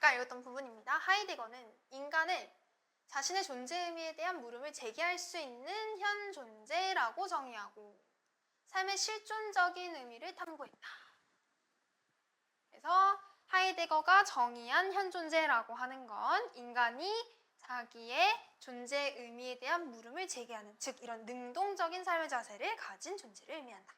아까 읽었던 부분입니다. 하이데거는 인간을 자신의 존재 의미에 대한 물음을 제기할 수 있는 현 존재라고 정의하고 삶의 실존적인 의미를 탐구했다. 그래서 하이데거가 정의한 현 존재라고 하는 건 인간이 자기의 존재 의미에 대한 물음을 제기하는, 즉 이런 능동적인 삶의 자세를 가진 존재를 의미한다.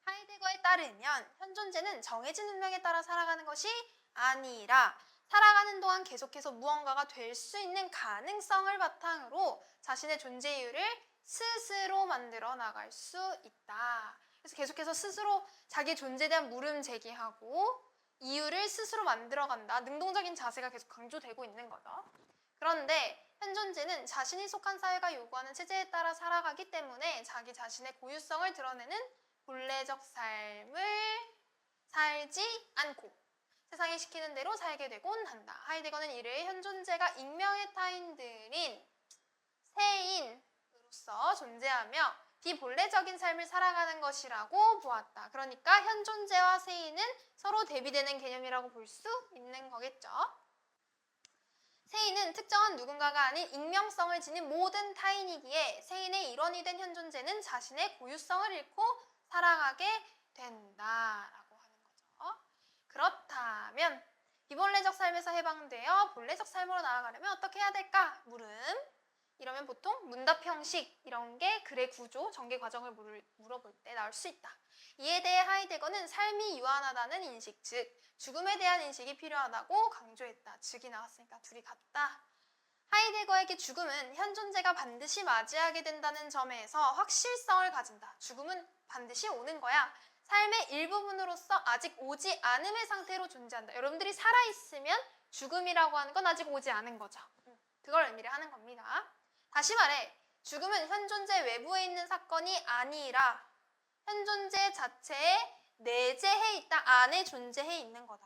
하이데거에 따르면 현 존재는 정해진 운명에 따라 살아가는 것이 아니라 살아가는 동안 계속해서 무언가가 될 수 있는 가능성을 바탕으로 자신의 존재 이유를 스스로 만들어 나갈 수 있다. 그래서 계속해서 스스로 자기 존재에 대한 물음 제기하고 이유를 스스로 만들어간다. 능동적인 자세가 계속 강조되고 있는 거죠. 그런데 현 존재는 자신이 속한 사회가 요구하는 체제에 따라 살아가기 때문에 자기 자신의 고유성을 드러내는 본래적 삶을 살지 않고 세상이 시키는 대로 살게 되곤 한다. 하이데거는 이를 현 존재가 익명의 타인들인 세인으로서 존재하며 비본래적인 삶을 살아가는 것이라고 보았다. 그러니까 현 존재와 세인은 서로 대비되는 개념이라고 볼 수 있는 거겠죠. 세인은 특정한 누군가가 아닌 익명성을 지닌 모든 타인이기에 세인의 일원이 된 현 존재는 자신의 고유성을 잃고 살아가게 된다라고 하는 거죠. 그렇다면 비본래적 삶에서 해방되어 본래적 삶으로 나아가려면 어떻게 해야 될까? 물음. 이러면 보통 문답 형식 이런 게 글의 구조, 전개 과정을 물어볼 때 나올 수 있다. 이에 대해 하이데거는 삶이 유한하다는 인식, 즉 죽음에 대한 인식이 필요하다고 강조했다. 즉이 나왔으니까 둘이 같다. 하이데거에게 죽음은 현 존재가 반드시 맞이하게 된다는 점에서 확실성을 가진다. 죽음은 반드시 오는 거야. 삶의 일부분으로서 아직 오지 않음의 상태로 존재한다. 여러분들이 살아있으면 죽음이라고 하는 건 아직 오지 않은 거죠. 그걸 의미를 하는 겁니다. 다시 말해 죽음은 현 존재 외부에 있는 사건이 아니라 현 존재 자체에 내재해 있다, 안에 존재해 있는 거다.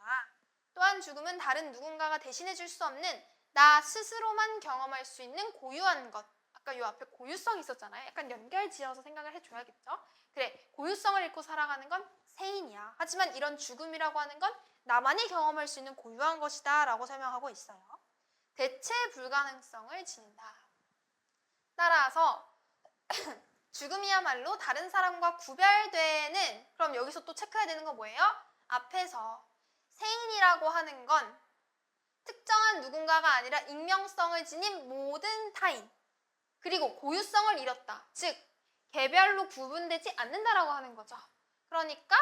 또한 죽음은 다른 누군가가 대신해 줄 수 없는 나 스스로만 경험할 수 있는 고유한 것. 아까 요 앞에 고유성 있었잖아요. 약간 연결 지어서 생각을 해줘야겠죠. 그래, 고유성을 잃고 살아가는 건 세인이야. 하지만 이런 죽음이라고 하는 건 나만이 경험할 수 있는 고유한 것이다 라고 설명하고 있어요. 대체 불가능성을 지닌다. 따라서 죽음이야말로 다른 사람과 구별되는, 그럼 여기서 또 체크해야 되는 거 뭐예요? 앞에서 세인이라고 하는 건 특정한 누군가가 아니라 익명성을 지닌 모든 타인, 그리고 고유성을 잃었다. 즉 개별로 구분되지 않는다라고 하는 거죠. 그러니까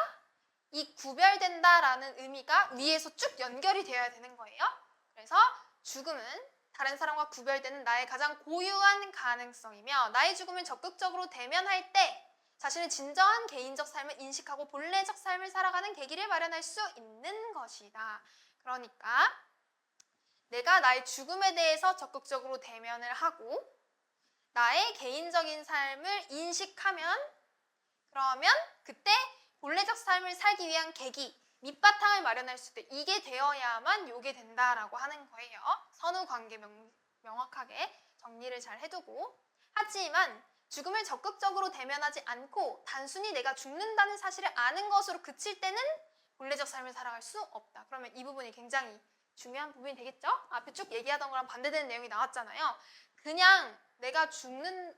이 구별된다라는 의미가 위에서 쭉 연결이 되어야 되는 거예요. 그래서 죽음은 다른 사람과 구별되는 나의 가장 고유한 가능성이며 나의 죽음을 적극적으로 대면할 때 자신의 진정한 개인적 삶을 인식하고 본래적 삶을 살아가는 계기를 마련할 수 있는 것이다. 그러니까 내가 나의 죽음에 대해서 적극적으로 대면을 하고 나의 개인적인 삶을 인식하면 그러면 그때 본래적 삶을 살기 위한 계기, 밑바탕을 마련할 수 있다. 이게 되어야만 요게 된다라고 하는 거예요. 선후 관계 명확하게 정리를 잘 해두고. 하지만 죽음을 적극적으로 대면하지 않고 단순히 내가 죽는다는 사실을 아는 것으로 그칠 때는 본래적 삶을 살아갈 수 없다. 그러면 이 부분이 굉장히 중요한 부분이 되겠죠? 앞에 쭉 얘기하던 거랑 반대되는 내용이 나왔잖아요. 그냥 내가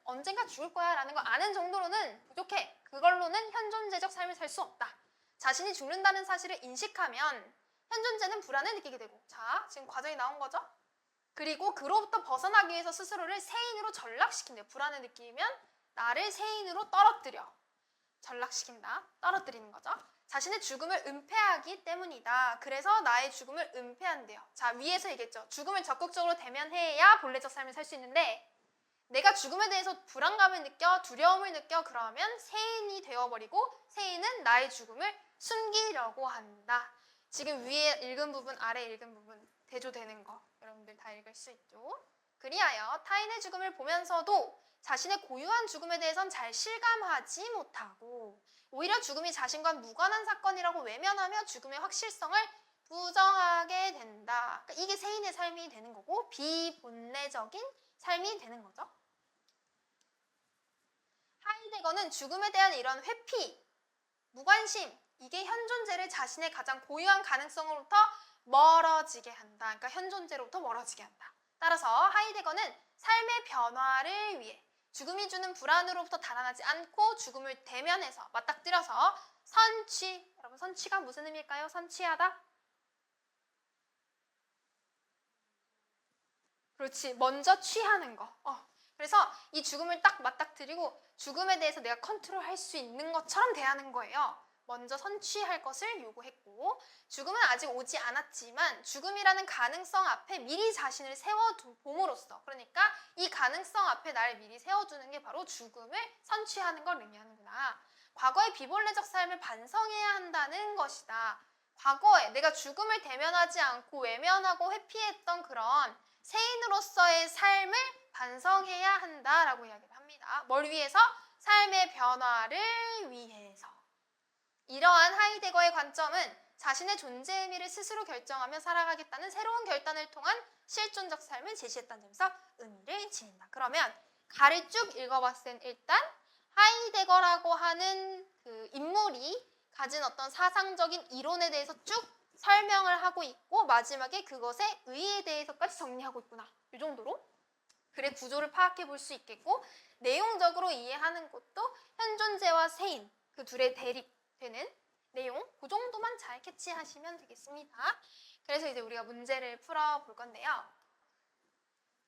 언젠가 죽을 거야 라는 거 아는 정도로는 부족해. 그걸로는 현존재적 삶을 살 수 없다. 자신이 죽는다는 사실을 인식하면 현존재는 불안을 느끼게 되고, 자, 지금 과정이 나온 거죠? 그리고 그로부터 벗어나기 위해서 스스로를 세인으로 전락시킨대요. 불안을 느끼면 나를 세인으로 떨어뜨려. 전락시킨다. 떨어뜨리는 거죠. 자신의 죽음을 은폐하기 때문이다. 그래서 나의 죽음을 은폐한대요. 자, 위에서 얘기했죠. 죽음을 적극적으로 대면해야 본래적 삶을 살 수 있는데 내가 죽음에 대해서 불안감을 느껴, 두려움을 느껴, 그러면 세인이 되어버리고 세인은 나의 죽음을 숨기려고 한다. 지금 위에 읽은 부분, 아래 읽은 부분 대조되는 거 여러분들 다 읽을 수 있죠. 그리하여 타인의 죽음을 보면서도 자신의 고유한 죽음에 대해선 잘 실감하지 못하고 오히려 죽음이 자신과 무관한 사건이라고 외면하며 죽음의 확실성을 부정하게 된다. 그러니까 이게 세인의 삶이 되는 거고 비본래적인 삶이 되는 거죠. 하이데거는 죽음에 대한 이런 회피, 무관심, 이게 현존재를 자신의 가장 고유한 가능성으로부터 멀어지게 한다. 그러니까 현 존재로부터 멀어지게 한다. 따라서 하이데거는 삶의 변화를 위해 죽음이 주는 불안으로부터 달아나지 않고 죽음을 대면해서 맞닥뜨려서 선취. 여러분 선취가 무슨 의미일까요? 선취하다? 그렇지. 먼저 취하는 거. 그래서 이 죽음을 딱 맞닥뜨리고 죽음에 대해서 내가 컨트롤할 수 있는 것처럼 대하는 거예요. 먼저 선취할 것을 요구했고 죽음은 아직 오지 않았지만 죽음이라는 가능성 앞에 미리 자신을 세워봄으로써 그러니까 이 가능성 앞에 나를 미리 세워두는 게 바로 죽음을 선취하는 걸 의미하는구나. 과거의 비본래적 삶을 반성해야 한다는 것이다. 과거에 내가 죽음을 대면하지 않고 외면하고 회피했던 그런 세인으로서의 삶을 반성해야 한다라고 이야기를 합니다. 뭘 위해서? 삶의 변화를 위해서. 이러한 하이데거의 관점은 자신의 존재 의미를 스스로 결정하며 살아가겠다는 새로운 결단을 통한 실존적 삶을 제시했다는 점에서 의미를 지닌다. 그러면 가를 쭉 읽어봤을 땐 일단 하이데거라고 하는 그 인물이 가진 어떤 사상적인 이론에 대해서 쭉 설명을 하고 있고 마지막에 그것의 의의에 대해서까지 정리하고 있구나. 이 정도로 글의 구조를 파악해 볼 수 있겠고 내용적으로 이해하는 것도 현존재와 세인 그 둘의 대립되는 내용 그 정도만 잘 캐치하시면 되겠습니다. 그래서 이제 우리가 문제를 풀어볼 건데요.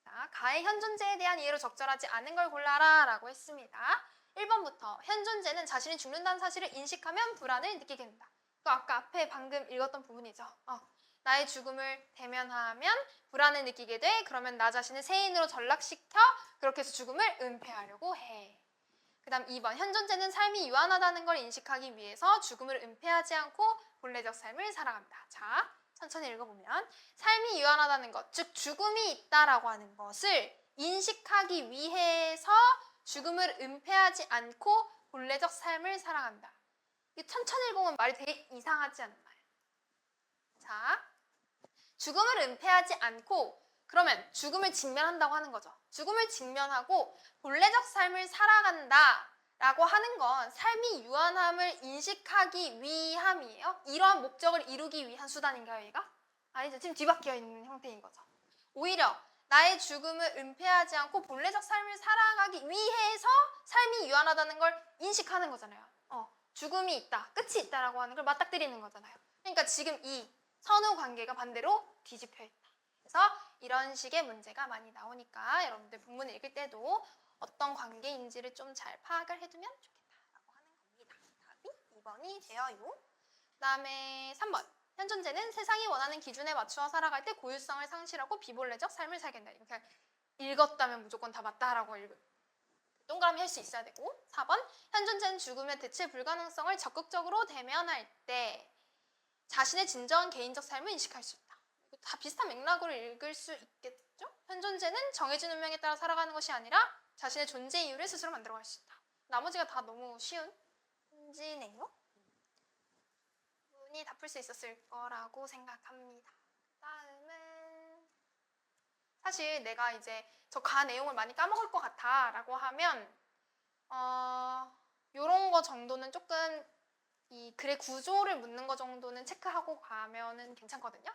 자, 가의 현존재에 대한 이해로 적절하지 않은 걸 골라라 라고 했습니다. 1번부터 현존재는 자신이 죽는다는 사실을 인식하면 불안을 느끼게 된다. 그 아까 앞에 방금 읽었던 부분이죠. 나의 죽음을 대면하면 불안을 느끼게 돼. 그러면 나 자신을 세인으로 전락시켜 그렇게 해서 죽음을 은폐하려고 해. 그 다음 2번 현존재는 삶이 유한하다는 걸 인식하기 위해서 죽음을 은폐하지 않고 본래적 삶을 살아간다. 자, 천천히 읽어보면 삶이 유한하다는 것, 즉 죽음이 있다라고 하는 것을 인식하기 위해서 죽음을 은폐하지 않고 본래적 삶을 살아간다. 이 천천히 읽으면 말이 되게 이상하지 않나요? 자, 죽음을 은폐하지 않고 그러면 죽음을 직면한다고 하는 거죠. 죽음을 직면하고 본래적 삶을 살아간다 라고 하는 건 삶이 유한함을 인식하기 위함이에요. 이러한 목적을 이루기 위한 수단인가요, 얘가? 아니죠. 지금 뒤바뀌어 있는 형태인 거죠. 오히려 나의 죽음을 은폐하지 않고 본래적 삶을 살아가기 위해서 삶이 유한하다는 걸 인식하는 거잖아요. 죽음이 있다, 끝이 있다라고 하는 걸 맞닥뜨리는 거잖아요. 그러니까 지금 이 선후 관계가 반대로 뒤집혀 있다. 그래서 이런 식의 문제가 많이 나오니까 여러분들 본문을 읽을 때도 어떤 관계인지를 좀 잘 파악을 해두면 좋겠다라고 하는 겁니다. 답이 2번이 되어요. 그 다음에 3번. 현존재는 세상이 원하는 기준에 맞추어 살아갈 때 고유성을 상실하고 비본래적 삶을 살게 된다. 이렇게 읽었다면 무조건 다 맞다라고 동그라미 할 수 있어야 되고 4번. 현존재는 죽음의 대체 불가능성을 적극적으로 대면할 때 자신의 진정한 개인적 삶을 인식할 수 있다. 다 비슷한 맥락으로 읽을 수 있겠죠? 현존재는 정해진 운명에 따라 살아가는 것이 아니라 자신의 존재 이유를 스스로 만들어갈 수 있다. 나머지가 다 너무 쉬운 문제네요. 분이 다 풀 수 있었을 거라고 생각합니다. 다음은 사실 내가 이제 저 가 내용을 많이 까먹을 것 같아 라고 하면 요런 거 정도는 조금 이 글의 구조를 묻는 거 정도는 체크하고 가면은 괜찮거든요.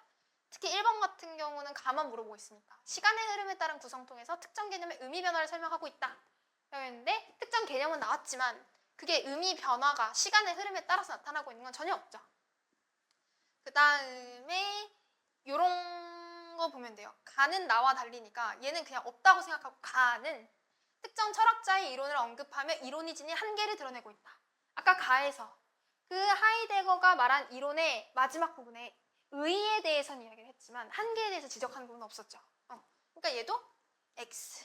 특히 1번 같은 경우는 가만 물어보고 있으니까 시간의 흐름에 따른 구성통에서 특정 개념의 의미 변화를 설명하고 있다. 했는데 특정 개념은 나왔지만 그게 의미 변화가 시간의 흐름에 따라서 나타나고 있는 건 전혀 없죠. 그 다음에 요런 거 보면 돼요. 가는 나와 달리니까 얘는 그냥 없다고 생각하고 가는 특정 철학자의 이론을 언급하며 이론이 지닌 한계를 드러내고 있다. 아까 가에서 그 하이데거가 말한 이론의 마지막 부분에 의에 대해서는 이야기를 했지만 한계에 대해서 지적하는 부분은 없었죠. 그러니까 얘도 X.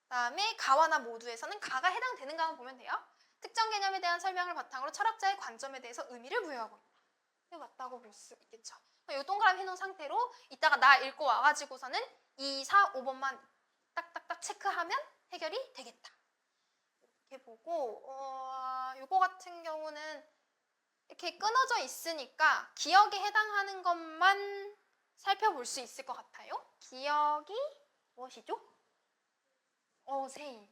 그다음에 가와 나 모두에서는 가가 해당되는가만 보면 돼요. 특정 개념에 대한 설명을 바탕으로 철학자의 관점에 대해서 의미를 부여하고 있다. 이거 맞다고 볼 수 있겠죠. 이 동그라미 해놓은 상태로 이따가 나 읽고 와가지고서는 2, 4, 5번만 딱딱딱 체크하면 해결이 되겠다. 이렇게 보고 요거 같은 경우는 이렇게 끊어져 있으니까 기억에 해당하는 것만 살펴볼 수 있을 것 같아요. 기억이 무엇이죠? 세인.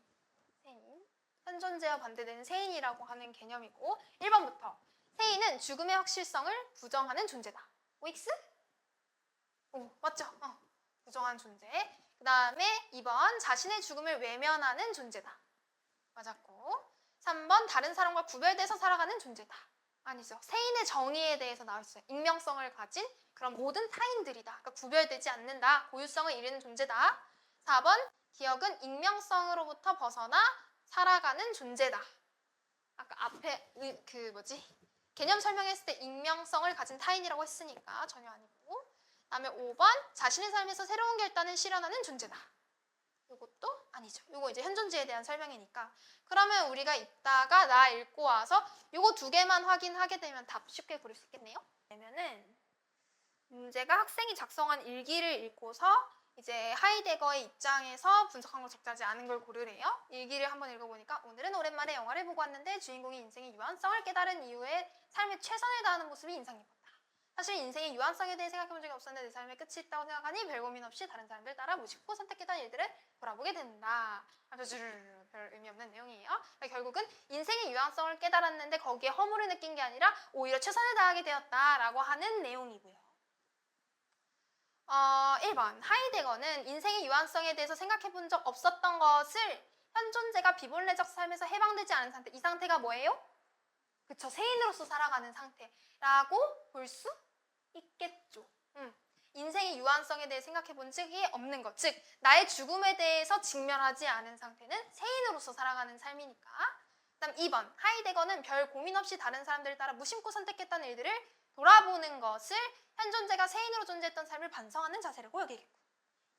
현존재와 반대되는 세인이라고 하는 개념이고 1번부터 세인은 죽음의 확실성을 부정하는 존재다. OX? 부정한 존재. 그 다음에 2번 자신의 죽음을 외면하는 존재다. 맞았고 3번 다른 사람과 구별돼서 살아가는 존재다. 아니죠. 세인의 정의에 대해서 나와 있어요. 익명성을 가진 그런 모든 타인들이다. 그러니까 구별되지 않는다. 고유성을 이루는 존재다. 4번 기억은 익명성으로부터 벗어나 살아가는 존재다. 아까 앞에 개념 설명했을 때 익명성을 가진 타인이라고 했으니까 전혀 아니고. 그다음에 5번 자신의 삶에서 새로운 결단을 실현하는 존재다. 이것도 아니죠. 이거 이제 현존지에 대한 설명이니까. 그러면 우리가 이따가 나 읽고 와서 이거 두 개만 확인하게 되면 답 쉽게 고를 수 있겠네요. 그러면은 문제가 학생이 작성한 일기를 읽고서 이제 하이데거의 입장에서 분석한 걸 적절하지 않은 걸 고르래요. 일기를 한번 읽어보니까 오늘은 오랜만에 영화를 보고 왔는데 주인공이 인생의 유한성을 깨달은 이후에 삶에 최선을 다하는 모습이 인상 깊었다. 사실 인생의 유한성에 대해 생각해본 적이 없었는데 내 삶에 끝이 있다고 생각하니 별 고민 없이 다른 사람들 따라 무심코 선택했던 일들을 돌아보게 된다. 아주 별 의미 없는 내용이에요. 그러니까 결국은 인생의 유한성을 깨달았는데 거기에 허물을 느낀 게 아니라 오히려 최선을 다하게 되었다라고 하는 내용이고요. 1번 하이데거는 인생의 유한성에 대해서 생각해본 적 없었던 것을 현존재가 비본래적 삶에서 해방되지 않은 상태, 이 상태가 뭐예요? 그쵸, 세인으로서 살아가는 상태라고 볼 수 있겠죠. 인생의 유한성에 대해 생각해본 적이 없는 것, 즉 나의 죽음에 대해서 직면하지 않은 상태는 세인으로서 살아가는 삶이니까. 그다음 2번 하이데거는 별 고민 없이 다른 사람들을 따라 무심코 선택했던 일들을 돌아보는 것을 현존재가 세인으로 존재했던 삶을 반성하는 자세라고 여기겠고,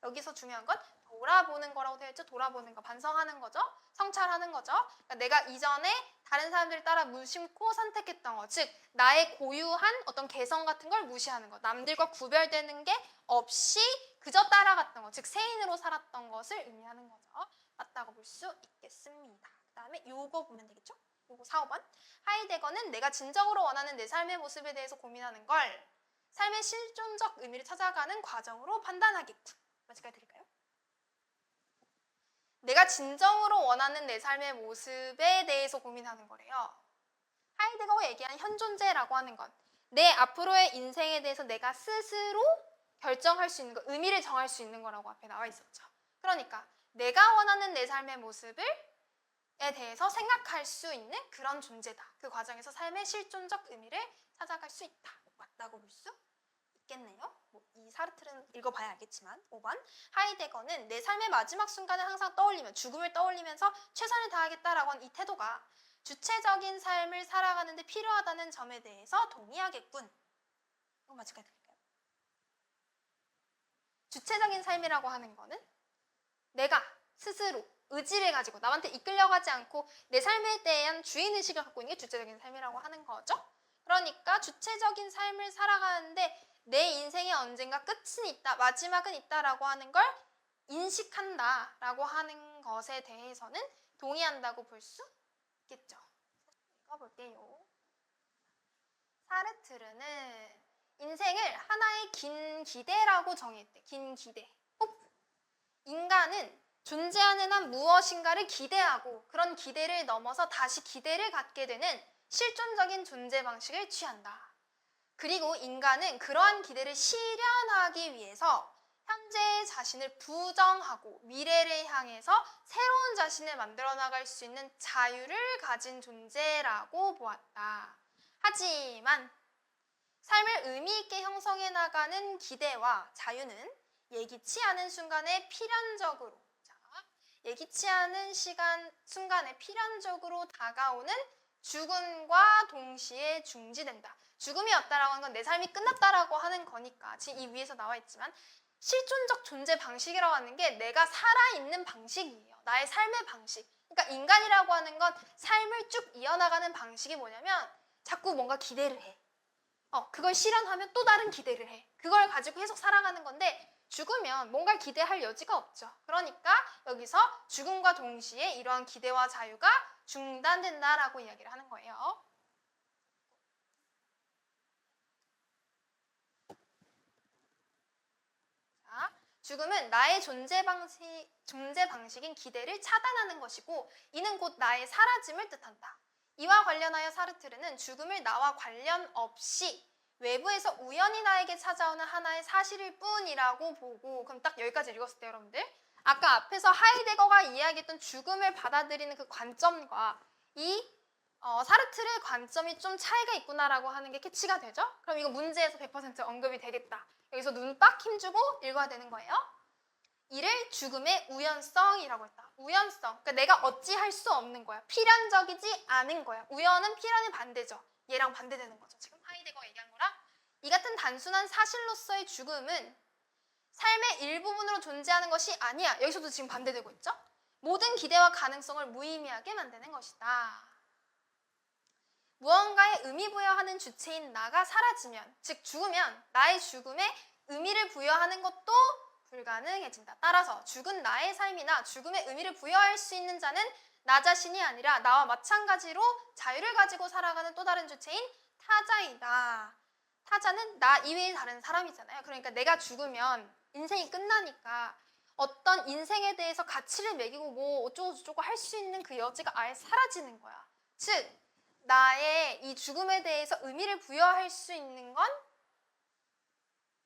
여기서 중요한 건 돌아보는 거라고 되어 있죠. 돌아보는 거, 반성하는 거죠. 성찰하는 거죠. 그러니까 내가 이전에 다른 사람들을 따라 무심코 선택했던 거, 즉 나의 고유한 어떤 개성 같은 걸 무시하는 거, 남들과 구별되는 게 없이 그저 따라갔던 거, 즉 세인으로 살았던 것을 의미하는 거죠. 맞다고 볼 수 있겠습니다. 그 다음에 요거 보면 되겠죠? 요거 4, 5번. 하이데거는 내가 진정으로 원하는 내 삶의 모습에 대해서 고민하는 걸 삶의 실존적 의미를 찾아가는 과정으로 판단하겠군. 맞을까요? 드릴까요? 내가 진정으로 원하는 내 삶의 모습에 대해서 고민하는 거래요. 하이데거가 얘기한 현존재라고 하는 건 내 앞으로의 인생에 대해서 내가 스스로 결정할 수 있는 거, 의미를 정할 수 있는 거라고 앞에 나와 있었죠. 그러니까 내가 원하는 내 삶의 모습에 대해서 생각할 수 있는 그런 존재다. 그 과정에서 삶의 실존적 의미를 찾아갈 수 있다. 맞다고 볼 수 있겠네요. 이 사르트르는 읽어봐야 알겠지만 5번 하이데거는 내 삶의 마지막 순간을 항상 떠올리며 죽음을 떠올리면서 최선을 다하겠다라고 한 이 태도가 주체적인 삶을 살아가는 데 필요하다는 점에 대해서 동의하겠군. 이거 맞을까요? 주체적인 삶이라고 하는 거는 내가 스스로 의지를 가지고 남한테 이끌려가지 않고 내 삶에 대한 주인의식을 갖고 있는 게 주체적인 삶이라고 하는 거죠. 그러니까 주체적인 삶을 살아가는데 내 인생에 언젠가 끝은 있다, 마지막은 있다라고 하는 걸 인식한다라고 하는 것에 대해서는 동의한다고 볼 수 있겠죠. 읽어볼게요. 사르트르는 인생을 하나의 긴 기대라고 정의했대. 긴 기대. 인간은 존재하는 한 무엇인가를 기대하고 그런 기대를 넘어서 다시 기대를 갖게 되는 실존적인 존재 방식을 취한다. 그리고 인간은 그러한 기대를 실현하기 위해서 현재의 자신을 부정하고 미래를 향해서 새로운 자신을 만들어 나갈 수 있는 자유를 가진 존재라고 보았다. 하지만 삶을 의미 있게 형성해 나가는 기대와 자유는 예기치 않은 순간에 필연적으로 예기치 않은 순간에 필연적으로 다가오는 죽음과 동시에 중지된다. 죽음이 없다라고 하는 건 내 삶이 끝났다라고 하는 거니까 지금 이 위에서 나와 있지만 실존적 존재 방식이라고 하는 게 내가 살아있는 방식이에요. 나의 삶의 방식. 그러니까 인간이라고 하는 건 삶을 쭉 이어나가는 방식이 뭐냐면 자꾸 뭔가 기대를 해. 그걸 실현하면 또 다른 기대를 해. 그걸 가지고 계속 살아가는 건데 죽으면 뭔가를 기대할 여지가 없죠. 그러니까 여기서 죽음과 동시에 이러한 기대와 자유가 중단된다라고 이야기를 하는 거예요. 자, 죽음은 나의 존재 방식인 기대를 차단하는 것이고 이는 곧 나의 사라짐을 뜻한다. 이와 관련하여 사르트르는 죽음을 나와 관련 없이 외부에서 우연히 나에게 찾아오는 하나의 사실일 뿐이라고 보고, 그럼 딱 여기까지 읽었을 때 여러분들, 아까 앞에서 하이데거가 이야기했던 죽음을 받아들이는 그 관점과 이 사르트르의 관점이 좀 차이가 있구나라고 하는 게 캐치가 되죠? 그럼 이거 문제에서 100% 언급이 되겠다. 여기서 눈 빡 힘주고 읽어야 되는 거예요. 이를 죽음의 우연성이라고 했다. 우연성. 그러니까 내가 어찌할 수 없는 거야. 필연적이지 않은 거야. 우연은 필연의 반대죠. 얘랑 반대되는 거죠. 지금 하이데거가 얘기한 거랑. 이 같은 단순한 사실로서의 죽음은 삶의 일부분으로 존재하는 것이 아니야. 여기서도 지금 반대되고 있죠? 모든 기대와 가능성을 무의미하게 만드는 것이다. 무언가에 의미 부여하는 주체인 나가 사라지면, 즉 죽으면 나의 죽음에 의미를 부여하는 것도 불가능해진다. 따라서 죽은 나의 삶이나 죽음에 의미를 부여할 수 있는 자는 나 자신이 아니라 나와 마찬가지로 자유를 가지고 살아가는 또 다른 주체인 타자이다. 타자는 나 이외의 다른 사람이잖아요. 그러니까 내가 죽으면 인생이 끝나니까 어떤 인생에 대해서 가치를 매기고 뭐 어쩌고저쩌고 할 수 있는 그 여지가 아예 사라지는 거야. 즉 나의 이 죽음에 대해서 의미를 부여할 수 있는 건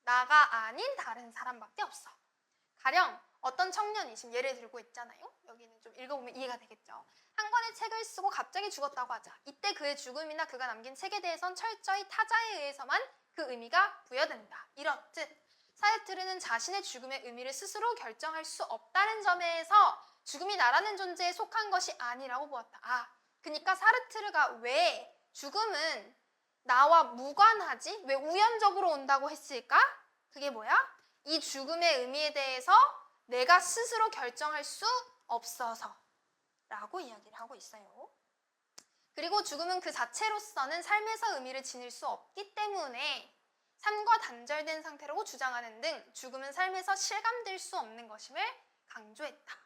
나가 아닌 다른 사람밖에 없어. 가령 어떤 청년이 지금 예를 들고 있잖아요. 여기는 좀 읽어보면 이해가 되겠죠. 한 권의 책을 쓰고 갑자기 죽었다고 하자. 이때 그의 죽음이나 그가 남긴 책에 대해선 철저히 타자에 의해서만 그 의미가 부여된다. 이렇듯 사르트르는 자신의 죽음의 의미를 스스로 결정할 수 없다는 점에서 죽음이 나라는 존재에 속한 것이 아니라고 보았다. 그러니까 사르트르가 왜 죽음은 나와 무관하지? 왜 우연적으로 온다고 했을까? 그게 뭐야? 이 죽음의 의미에 대해서 내가 스스로 결정할 수 없어서 라고 이야기를 하고 있어요. 그리고 죽음은 그 자체로서는 삶에서 의미를 지닐 수 없기 때문에 삶과 단절된 상태라고 주장하는 등 죽음은 삶에서 실감될 수 없는 것임을 강조했다.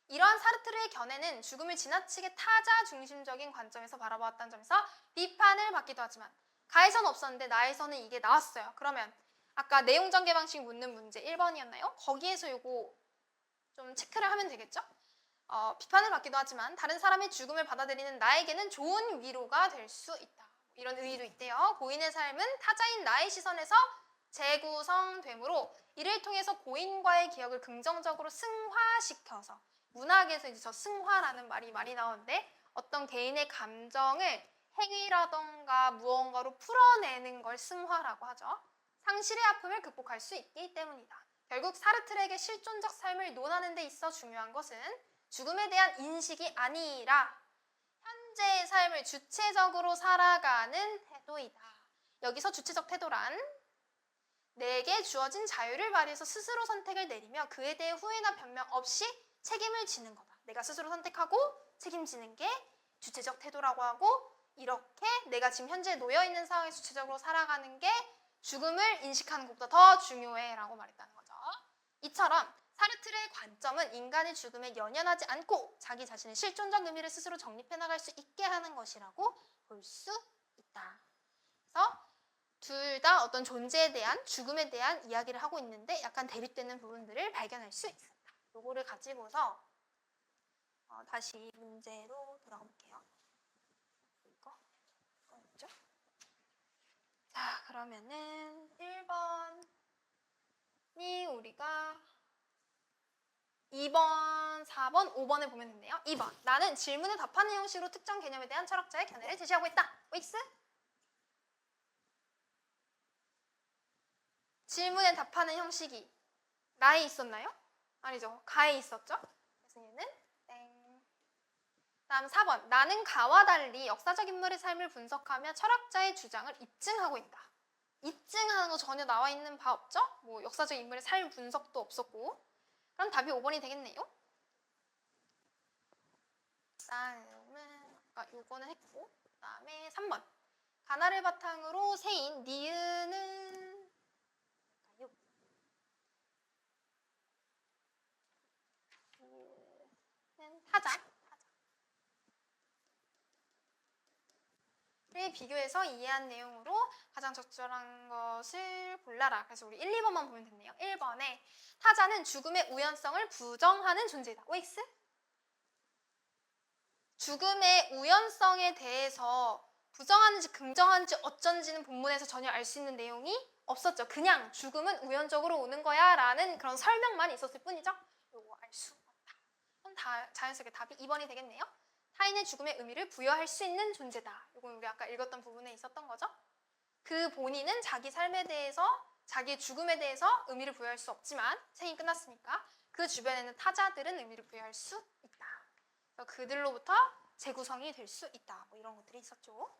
이러한 사르트르의 견해는 죽음을 지나치게 타자 중심적인 관점에서 바라보았다는 점에서 비판을 받기도 하지만 가에서는 없었는데 나에서는 이게 나왔어요. 그러면 아까 내용 전개 방식 묻는 문제 1번이었나요? 거기에서 요거 좀 체크를 하면 되겠죠? 비판을 받기도 하지만 다른 사람의 죽음을 받아들이는 나에게는 좋은 위로가 될 수 있다. 이런 의의도 있대요. 고인의 삶은 타자인 나의 시선에서 재구성되므로 이를 통해서 고인과의 기억을 긍정적으로 승화시켜서, 문학에서 이제 저 승화라는 말이 많이 나오는데 어떤 개인의 감정을 행위라던가 무언가로 풀어내는 걸 승화라고 하죠. 상실의 아픔을 극복할 수 있기 때문이다. 결국 사르트르에게 실존적 삶을 논하는 데 있어 중요한 것은 죽음에 대한 인식이 아니라 현재의 삶을 주체적으로 살아가는 태도이다. 여기서 주체적 태도란 내게 주어진 자유를 발휘해서 스스로 선택을 내리며 그에 대해 후회나 변명 없이 책임을 지는 거다. 내가 스스로 선택하고 책임지는 게 주체적 태도라고 하고, 이렇게 내가 지금 현재 놓여있는 상황에서 주체적으로 살아가는 게 죽음을 인식하는 것보다 더 중요해 라고 말했다는 거죠. 이처럼 사르트르의 관점은 인간의 죽음에 연연하지 않고 자기 자신의 실존적 의미를 스스로 정립해 나갈 수 있게 하는 것이라고 볼 수 있다. 그래서 둘 다 어떤 존재에 대한, 죽음에 대한 이야기를 하고 있는데 약간 대립되는 부분들을 발견할 수 있습니다. 요거를 가지고서 다시 문제로 돌아가 볼게요. 이거였죠? 자, 그러면은 1번이 우리가 2번, 4번, 5번을 보면 된대요. 2번. 나는 질문에 답하는 형식으로 특정 개념에 대한 철학자의 견해를 제시하고 있다. 윅스? 질문에 답하는 형식이 나에 있었나요? 아니죠. 가에 있었죠? 그래서 얘는 땡. 다음 4번. 나는 가와 달리 역사적 인물의 삶을 분석하며 철학자의 주장을 입증하고 있다. 입증하는 거 전혀 나와 있는 바 없죠? 뭐 역사적 인물의 삶 분석도 없었고. 그럼 답이 5번이 되겠네요. 다음은 요거는 했고, 그 다음에 3번. 가나를 바탕으로 세인 니은은 타자. 를 비교해서 이해한 내용으로 가장 적절한 것을 골라라. 그래서 우리 1, 2번만 보면 됐네요. 1번에 타자는 죽음의 우연성을 부정하는 존재이다. 윅스? 죽음의 우연성에 대해서 부정하는지 긍정하는지 어쩐지는 본문에서 전혀 알 수 있는 내용이 없었죠. 그냥 죽음은 우연적으로 오는 거야 라는 그런 설명만 있었을 뿐이죠. 요거 알 수 없다. 그럼 다 자연스럽게 답이 2번이 되겠네요. 타인의 죽음에 의미를 부여할 수 있는 존재다. 이건 우리 아까 읽었던 부분에 있었던 거죠. 그 본인은 자기 삶에 대해서, 자기의 죽음에 대해서 의미를 부여할 수 없지만 생이 끝났으니까 그 주변에 있는 타자들은 의미를 부여할 수 있다. 그래서 그들로부터 재구성이 될 수 있다. 뭐 이런 것들이 있었죠.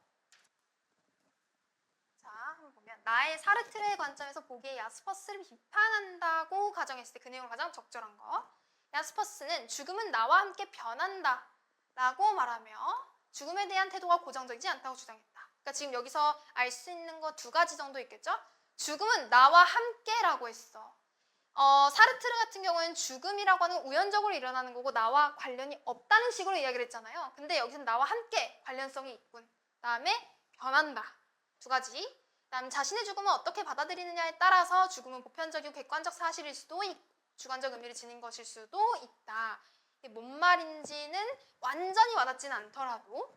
자, 한번 보면 나의 사르트르의 관점에서 보기에 야스퍼스를 비판한다고 가정했을 때 그 내용을 가장 적절한 거. 야스퍼스는 죽음은 나와 함께 변한다 라고 말하며 죽음에 대한 태도가 고정적이지 않다고 주장했다. 그러니까 지금 여기서 알 수 있는 거 2가지 정도 있겠죠? 죽음은 나와 함께라고 했어. 사르트르 같은 경우에는 죽음이라고 하는 건 우연적으로 일어나는 거고 나와 관련이 없다는 식으로 이야기를 했잖아요. 근데 여기서는 나와 함께 관련성이 있군. 다음에 변한다. 2가지. 다음 자신의 죽음을 어떻게 받아들이느냐에 따라서 죽음은 보편적이고 객관적 사실일 수도 있고 주관적 의미를 지닌 것일 수도 있다. 이게 뭔 말인지는 완전히 와닿지는 않더라도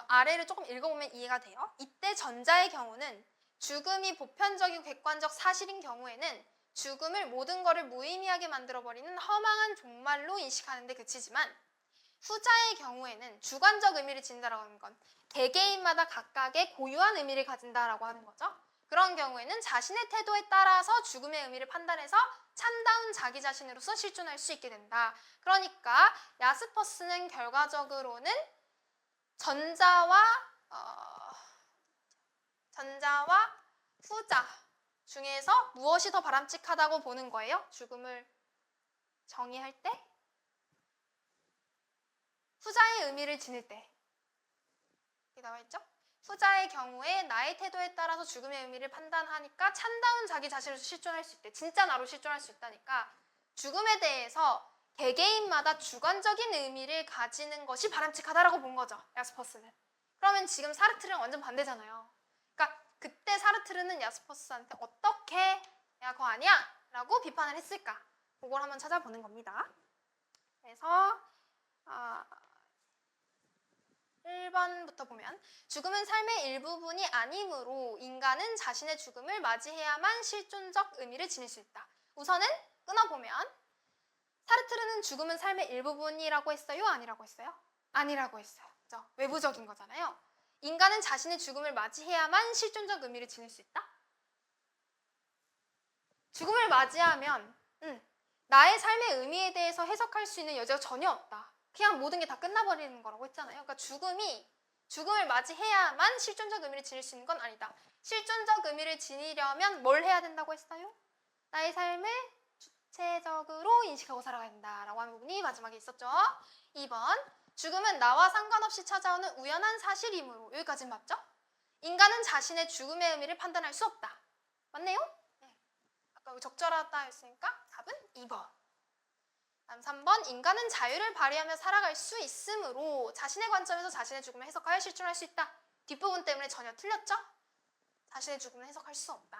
아래를 조금 읽어보면 이해가 돼요. 이때 전자의 경우는 죽음이 보편적이고 객관적 사실인 경우에는 죽음을 모든 것을 무의미하게 만들어버리는 허망한 종말로 인식하는 데 그치지만 후자의 경우에는 주관적 의미를 지닌다라고 하는 건 개개인마다 각각의 고유한 의미를 가진다라고 하는 거죠. 그런 경우에는 자신의 태도에 따라서 죽음의 의미를 판단해서 참다운 자기 자신으로서 실존할 수 있게 된다. 그러니까 야스퍼스는 결과적으로는 전자와 후자 중에서 무엇이 더 바람직하다고 보는 거예요? 죽음을 정의할 때? 후자의 의미를 지닐 때. 이렇게 나와 있죠? 후자의 경우에 나의 태도에 따라서 죽음의 의미를 판단하니까 참다운 자기 자신으로서 실존할 수 있대. 진짜 나로 실존할 수 있다니까 죽음에 대해서 개개인마다 주관적인 의미를 가지는 것이 바람직하다라고 본 거죠. 야스퍼스는. 그러면 지금 사르트르랑 완전 반대잖아요. 그러니까 그때 사르트르는 야스퍼스한테 어떻게 야 그거 아니야? 라고 비판을 했을까? 그걸 한번 찾아보는 겁니다. 그래서 1번부터 보면 죽음은 삶의 일부분이 아니므로 인간은 자신의 죽음을 맞이해야만 실존적 의미를 지닐 수 있다. 우선은 끊어보면 사르트르는 죽음은 삶의 일부분이라고 했어요? 아니라고 했어요? 아니라고 했어요. 그렇죠? 외부적인 거잖아요. 인간은 자신의 죽음을 맞이해야만 실존적 의미를 지닐 수 있다? 죽음을 맞이하면 나의 삶의 의미에 대해서 해석할 수 있는 여지가 전혀 없다. 그냥 모든 게 다 끝나버리는 거라고 했잖아요. 그러니까 죽음을 맞이해야만 실존적 의미를 지닐 수 있는 건 아니다. 실존적 의미를 지니려면 뭘 해야 된다고 했어요? 나의 삶을 주체적으로 인식하고 살아가야 된다라고 하는 부분이 마지막에 있었죠. 2번, 죽음은 나와 상관없이 찾아오는 우연한 사실이므로. 여기까지는 맞죠? 인간은 자신의 죽음의 의미를 판단할 수 없다. 맞네요? 네. 아까 적절하다 했으니까 답은 2번. 다음 3번, 인간은 자유를 발휘하며 살아갈 수 있으므로 자신의 관점에서 자신의 죽음을 해석하여 실존할 수 있다. 뒷부분 때문에 전혀 틀렸죠? 자신의 죽음을 해석할 수 없다.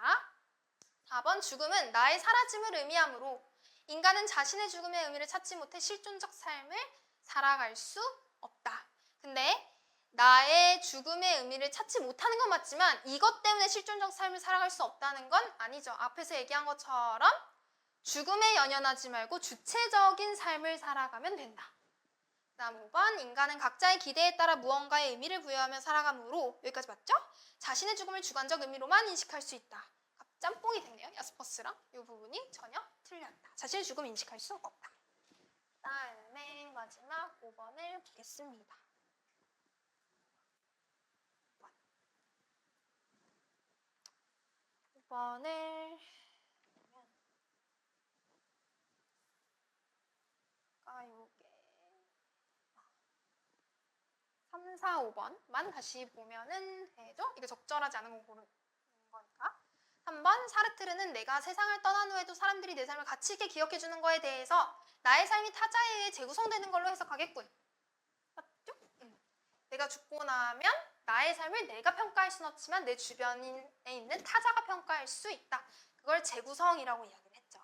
4번, 죽음은 나의 사라짐을 의미하므로 인간은 자신의 죽음의 의미를 찾지 못해 실존적 삶을 살아갈 수 없다. 근데 나의 죽음의 의미를 찾지 못하는 건 맞지만 이것 때문에 실존적 삶을 살아갈 수 없다는 건 아니죠. 앞에서 얘기한 것처럼 죽음에 연연하지 말고 주체적인 삶을 살아가면 된다. 다음 5번, 인간은 각자의 기대에 따라 무언가의 의미를 부여하며 살아가므로 여기까지 맞죠? 자신의 죽음을 주관적 의미로만 인식할 수 있다. 짬뽕이 됐네요. 야스퍼스랑 이 부분이 전혀 틀렸다. 자신의 죽음을 인식할 수 없다. 다음에 마지막 5번을 보겠습니다. 5번을 요게 3, 4, 5번만 다시 보면은 되죠? 이게 적절하지 않은 거 고르는 거니까. 3번, 사르트르는 내가 세상을 떠난 후에도 사람들이 내 삶을 가치 있게 기억해주는 거에 대해서 나의 삶이 타자에 의해 재구성되는 걸로 해석하겠군. 맞죠? 내가 죽고 나면 나의 삶을 내가 평가할 수는 없지만 내 주변에 있는 타자가 평가할 수 있다. 그걸 재구성이라고 이야기를 했죠.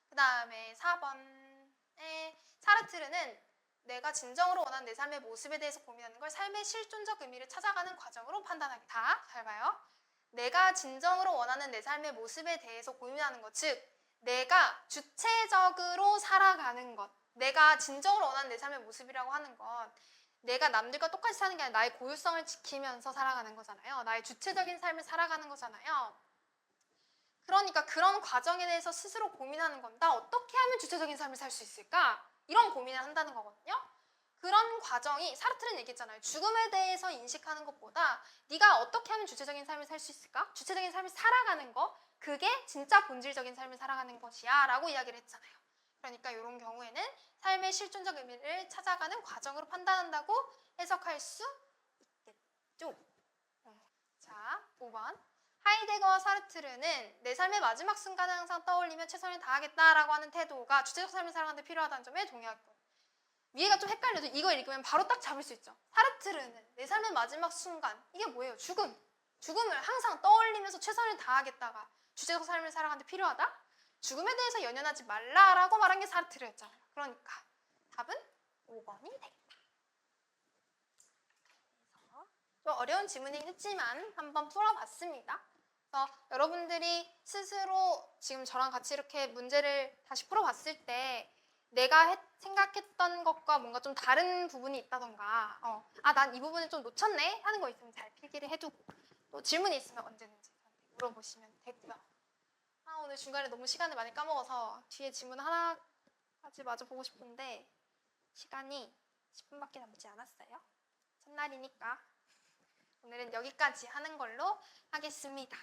그 다음에 4번에 사르트르는 내가 진정으로 원하는 내 삶의 모습에 대해서 고민하는 걸 삶의 실존적 의미를 찾아가는 과정으로 판단하겠다. 잘 봐요. 내가 진정으로 원하는 내 삶의 모습에 대해서 고민하는 것, 즉 내가 주체적으로 살아가는 것, 내가 진정으로 원하는 내 삶의 모습이라고 하는 건 내가 남들과 똑같이 사는 게 아니라 나의 고유성을 지키면서 살아가는 거잖아요. 나의 주체적인 삶을 살아가는 거잖아요. 그러니까 그런 과정에 대해서 스스로 고민하는 건 나 어떻게 하면 주체적인 삶을 살 수 있을까? 이런 고민을 한다는 거거든요. 그런 과정이 사르트르는 얘기했잖아요. 죽음에 대해서 인식하는 것보다 네가 어떻게 하면 주체적인 삶을 살 수 있을까? 주체적인 삶을 살아가는 거, 그게 진짜 본질적인 삶을 살아가는 것이야 라고 이야기를 했잖아요. 그러니까 이런 경우에는 삶의 실존적 의미를 찾아가는 과정으로 판단한다고 해석할 수 있겠죠. 자, 5번. 하이데거와 사르트르는 내 삶의 마지막 순간을 항상 떠올리며 최선을 다하겠다라고 하는 태도가 주체적 삶을 살아가는 데 필요하다는 점에 동의하고, 위에가 좀 헷갈려도 이거 읽으면 바로 딱 잡을 수 있죠. 사르트르는 내 삶의 마지막 순간, 이게 뭐예요? 죽음을 항상 떠올리면서 최선을 다하겠다가 주체적 삶을 살아가는 데 필요하다? 죽음에 대해서 연연하지 말라라고 말한 게 사르트르였잖아요. 그러니까 답은 5번이 되겠다. 좀 어려운 질문이긴 했지만 한번 풀어봤습니다. 그래서 여러분들이 스스로 지금 저랑 같이 이렇게 문제를 다시 풀어봤을 때 내가 생각했던 것과 뭔가 좀 다른 부분이 있다던가 난 이 부분을 좀 놓쳤네 하는 거 있으면 잘 필기를 해두고, 또 질문이 있으면 언제든지 물어보시면 되고요. 오늘 중간에 너무 시간을 많이 까먹어서 뒤에 질문 하나까지 마저 보고 싶은데 시간이 10분밖에 남지 않았어요. 첫날이니까 오늘은 여기까지 하는 걸로 하겠습니다.